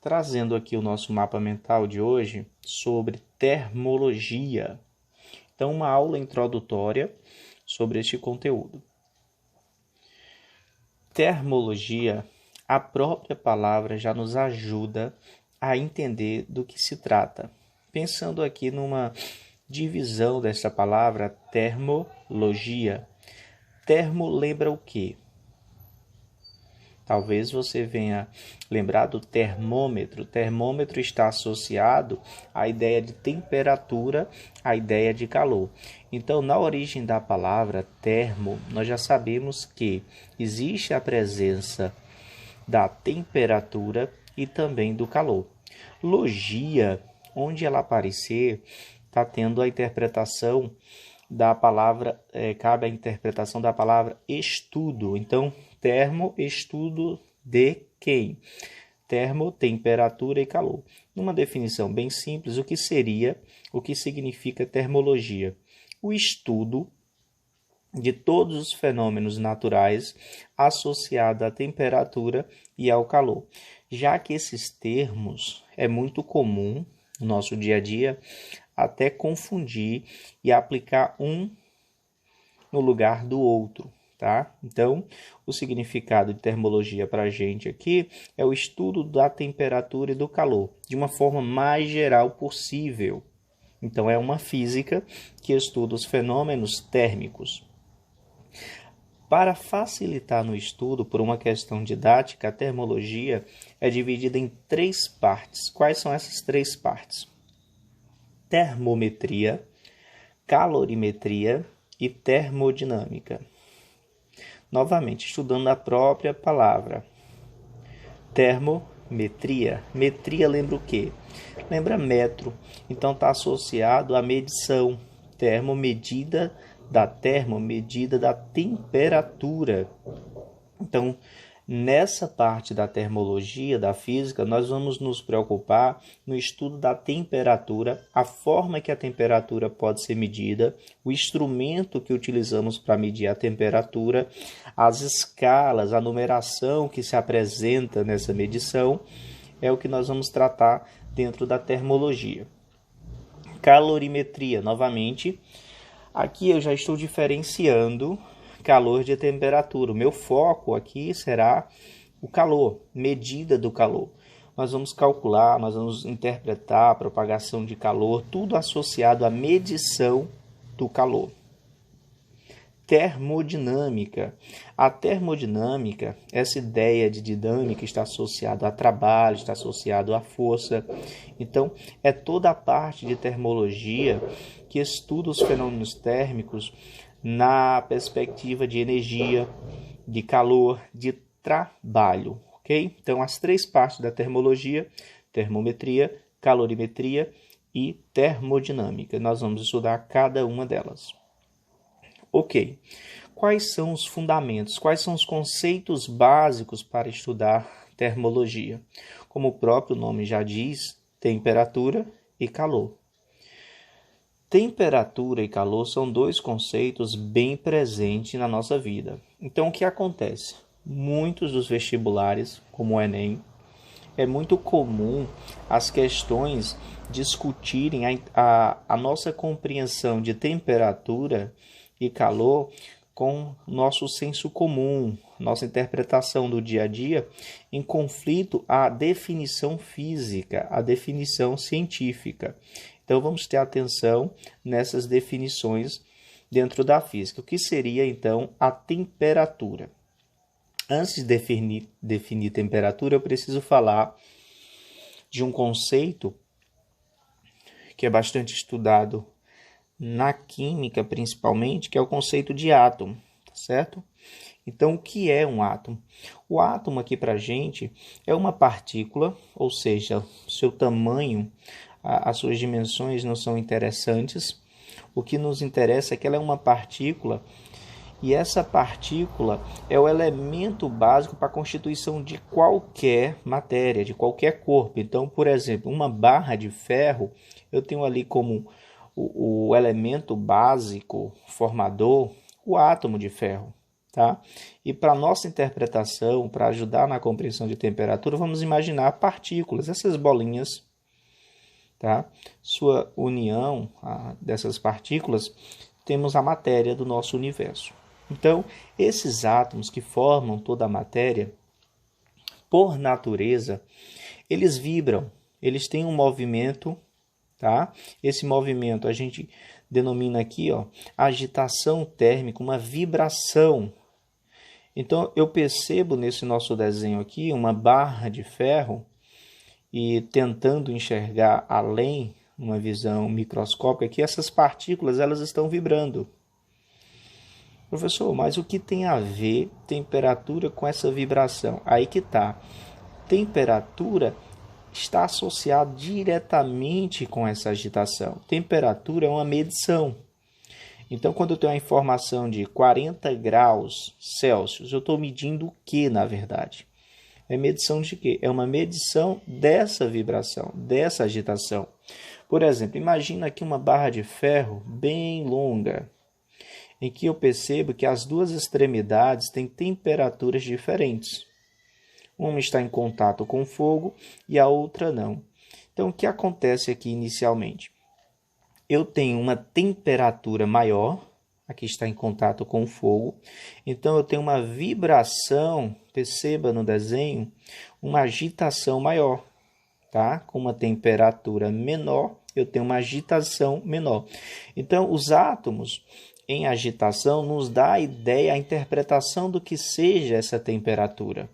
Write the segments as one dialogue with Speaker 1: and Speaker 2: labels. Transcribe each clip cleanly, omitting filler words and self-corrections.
Speaker 1: trazendo aqui o nosso mapa mental de hoje sobre termologia. Então, uma aula introdutória sobre este conteúdo. Termologia, a própria palavra já nos ajuda a entender do que se trata. Pensando aqui numa divisão dessa palavra, termologia. Termo lembra o quê? Talvez você venha lembrar do termômetro. O termômetro está associado à ideia de temperatura, à ideia de calor. Então, na origem da palavra termo, nós já sabemos que existe a presença da temperatura e também do calor. Logia, onde ela aparecer, está tendo a interpretação da palavra, cabe a interpretação da palavra estudo. Então, termo, estudo de quem? Termo, temperatura e calor. Numa definição bem simples, o que significa termologia? O estudo de todos os fenômenos naturais associados à temperatura e ao calor. Já que esses termos é muito comum no nosso dia a dia, até confundir e aplicar um no lugar do outro, tá? Então, o significado de termologia para a gente aqui é o estudo da temperatura e do calor, de uma forma mais geral possível. Então, é uma física que estuda os fenômenos térmicos. Para facilitar no estudo, por uma questão didática, a termologia é dividida em 3 partes. Quais são essas 3 partes? Termometria, calorimetria e termodinâmica. Novamente, estudando a própria palavra. Termometria. Metria lembra o quê? Lembra metro. Então, está associado à medição. Medida da temperatura. Então, nessa parte da termologia, da física, nós vamos nos preocupar no estudo da temperatura, a forma que a temperatura pode ser medida, o instrumento que utilizamos para medir a temperatura, as escalas, a numeração que se apresenta nessa medição, é o que nós vamos tratar dentro da termologia. Calorimetria, novamente, aqui eu já estou diferenciando calor de temperatura. O meu foco aqui será o calor, medida do calor. Nós vamos calcular, nós vamos interpretar a propagação de calor, tudo associado à medição do calor. Termodinâmica. A termodinâmica, essa ideia de dinâmica está associada a trabalho, está associado à força. Então, é toda a parte de termologia que estuda os fenômenos térmicos na perspectiva de energia, de calor, de trabalho, ok? Então, as 3 partes da termologia, termometria, calorimetria e termodinâmica. Nós vamos estudar cada uma delas. Ok, quais são os fundamentos, quais são os conceitos básicos para estudar termologia? Como o próprio nome já diz, temperatura e calor. Temperatura e calor são 2 conceitos bem presentes na nossa vida. Então, o que acontece? Muitos dos vestibulares, como o Enem, é muito comum as questões discutirem a nossa compreensão de temperatura e calor com nosso senso comum, nossa interpretação do dia a dia, em conflito à definição física, à definição científica. Então, vamos ter atenção nessas definições dentro da física. O que seria, então, a temperatura? Antes de definir temperatura, eu preciso falar de um conceito que é bastante estudado na química, principalmente, que é o conceito de átomo, tá certo? Então, o que é um átomo? O átomo aqui para a gente é uma partícula, ou seja, seu tamanho, as suas dimensões não são interessantes. O que nos interessa é que ela é uma partícula e essa partícula é o elemento básico para a constituição de qualquer matéria, de qualquer corpo. Então, por exemplo, uma barra de ferro, eu tenho ali como o elemento básico formador o átomo de ferro. tá? E para nossa interpretação, para ajudar na compreensão de temperatura, vamos imaginar partículas, essas bolinhas, tá? Sua união dessas partículas, temos a matéria do nosso universo. Então, esses átomos que formam toda a matéria, por natureza, eles vibram, eles têm um movimento, tá? Esse movimento a gente denomina aqui, ó, agitação térmica, uma vibração. Então, eu percebo nesse nosso desenho aqui uma barra de ferro e tentando enxergar além, uma visão microscópica, que essas partículas elas estão vibrando. Professor, mas o que tem a ver temperatura com essa vibração? Aí que tá. Temperatura está associado diretamente com essa agitação. Temperatura é uma medição. Então, quando eu tenho a informação de 40 graus Celsius, eu estou medindo o que, na verdade? É medição de quê? É uma medição dessa vibração, dessa agitação. Por exemplo, imagina aqui uma barra de ferro bem longa, em que eu percebo que as duas extremidades têm temperaturas diferentes. Uma está em contato com o fogo e a outra não. Então, o que acontece aqui inicialmente? Eu tenho uma temperatura maior, aqui está em contato com o fogo, então eu tenho uma vibração, perceba no desenho, uma agitação maior, tá? Com uma temperatura menor, eu tenho uma agitação menor. Então, os átomos em agitação nos dá a ideia, a interpretação do que seja essa temperatura.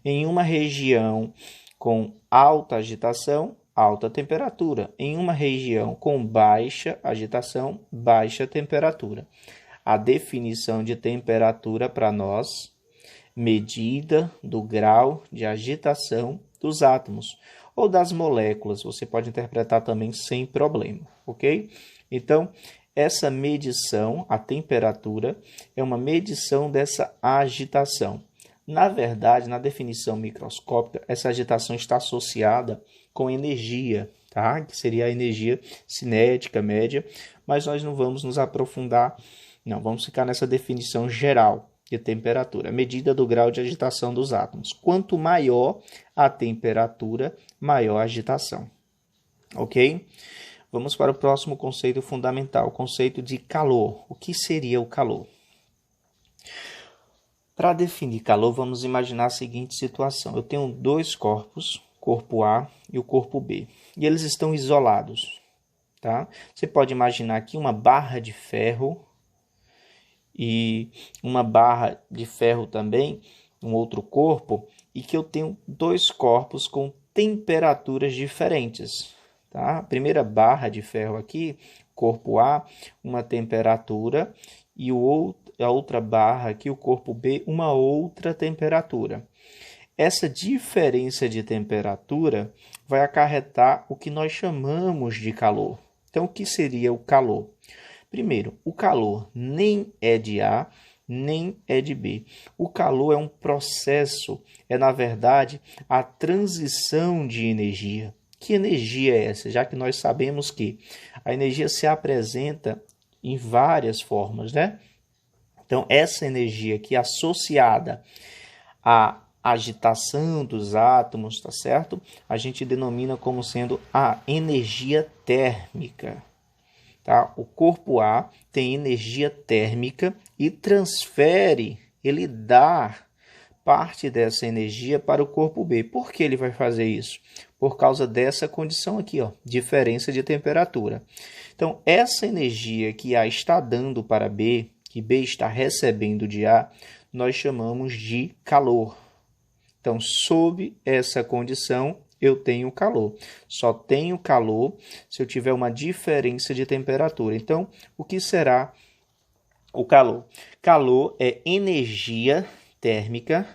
Speaker 1: Em uma região com alta agitação, alta temperatura. Em uma região com baixa agitação, baixa temperatura. A definição de temperatura para nós, medida do grau de agitação dos átomos ou das moléculas. Você pode interpretar também sem problema, ok? Então, essa medição, a temperatura, é uma medição dessa agitação. Na verdade, na definição microscópica, essa agitação está associada com energia, tá? Que seria a energia cinética média, mas nós não vamos nos aprofundar, não, vamos ficar nessa definição geral de temperatura, medida do grau de agitação dos átomos. Quanto maior a temperatura, maior a agitação, ok? Vamos para o próximo conceito fundamental, o conceito de calor. O que seria o calor? Para definir calor, vamos imaginar a seguinte situação. Eu tenho dois corpos, o corpo A e o corpo B, e eles estão isolados, tá? Você pode imaginar aqui uma barra de ferro e uma barra de ferro também, um outro corpo, e que eu tenho dois corpos com temperaturas diferentes, tá? A primeira barra de ferro aqui, corpo A, uma temperatura, e a outra barra aqui, o corpo B, uma outra temperatura. Essa diferença de temperatura vai acarretar o que nós chamamos de calor. Então, o que seria o calor? Primeiro, o calor nem é de A, nem é de B. O calor é um processo, é na verdade a transição de energia. Que energia é essa? Já que nós sabemos que a energia se apresenta em várias formas, né? Então, essa energia aqui associada à agitação dos átomos, tá certo? A gente denomina como sendo a energia térmica, tá? O corpo A tem energia térmica e transfere, ele dá parte dessa energia para o corpo B. Por que ele vai fazer isso? Por causa dessa condição aqui, ó, diferença de temperatura. Então, essa energia que A está dando para B, que B está recebendo de A, nós chamamos de calor. Então, sob essa condição, eu tenho calor. Só tenho calor se eu tiver uma diferença de temperatura. Então, o que será o calor? Calor é energia térmica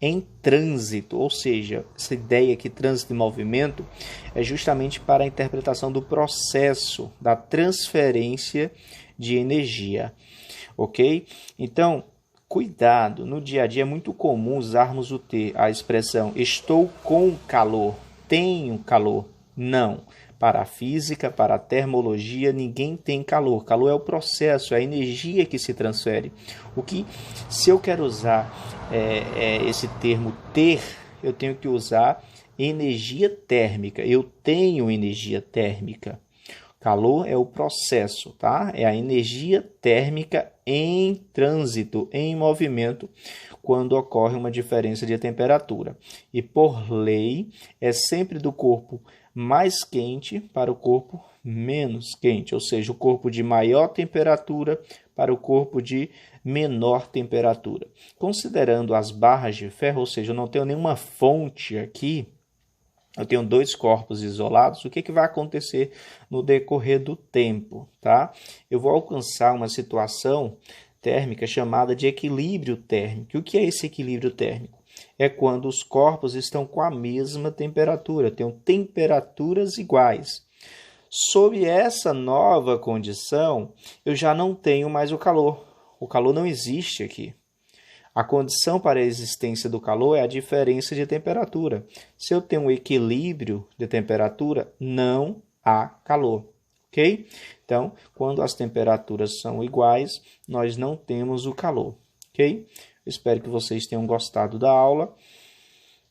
Speaker 1: em trânsito, ou seja, essa ideia que trânsito e movimento é justamente para a interpretação do processo da transferência de energia, ok? Então, cuidado, no dia a dia é muito comum usarmos a expressão estou com calor, tenho calor. Não, Para a física, para a termologia, ninguém tem calor. Calor é o processo, é a energia que se transfere. Se eu quero usar esse termo ter, eu tenho que usar energia térmica. Eu tenho energia térmica. Calor é o processo, tá? É a energia térmica em trânsito, em movimento, quando ocorre uma diferença de temperatura. E por lei, é sempre do corpo mais quente para o corpo menos quente, ou seja, o corpo de maior temperatura para o corpo de menor temperatura. Considerando as barras de ferro, ou seja, eu não tenho nenhuma fonte aqui, eu tenho dois corpos isolados, o que vai acontecer no decorrer do tempo, tá? Eu vou alcançar uma situação térmica chamada de equilíbrio térmico. E o que é esse equilíbrio térmico? É quando os corpos estão com a mesma temperatura, têm temperaturas iguais. Sob essa nova condição, eu já não tenho mais o calor. O calor não existe aqui. A condição para a existência do calor é a diferença de temperatura. Se eu tenho um equilíbrio de temperatura, não há calor, ok? Então, quando as temperaturas são iguais, nós não temos o calor, ok? Espero que vocês tenham gostado da aula.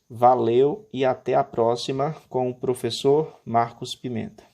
Speaker 1: Valeu e até a próxima com o professor Marcos Pimenta.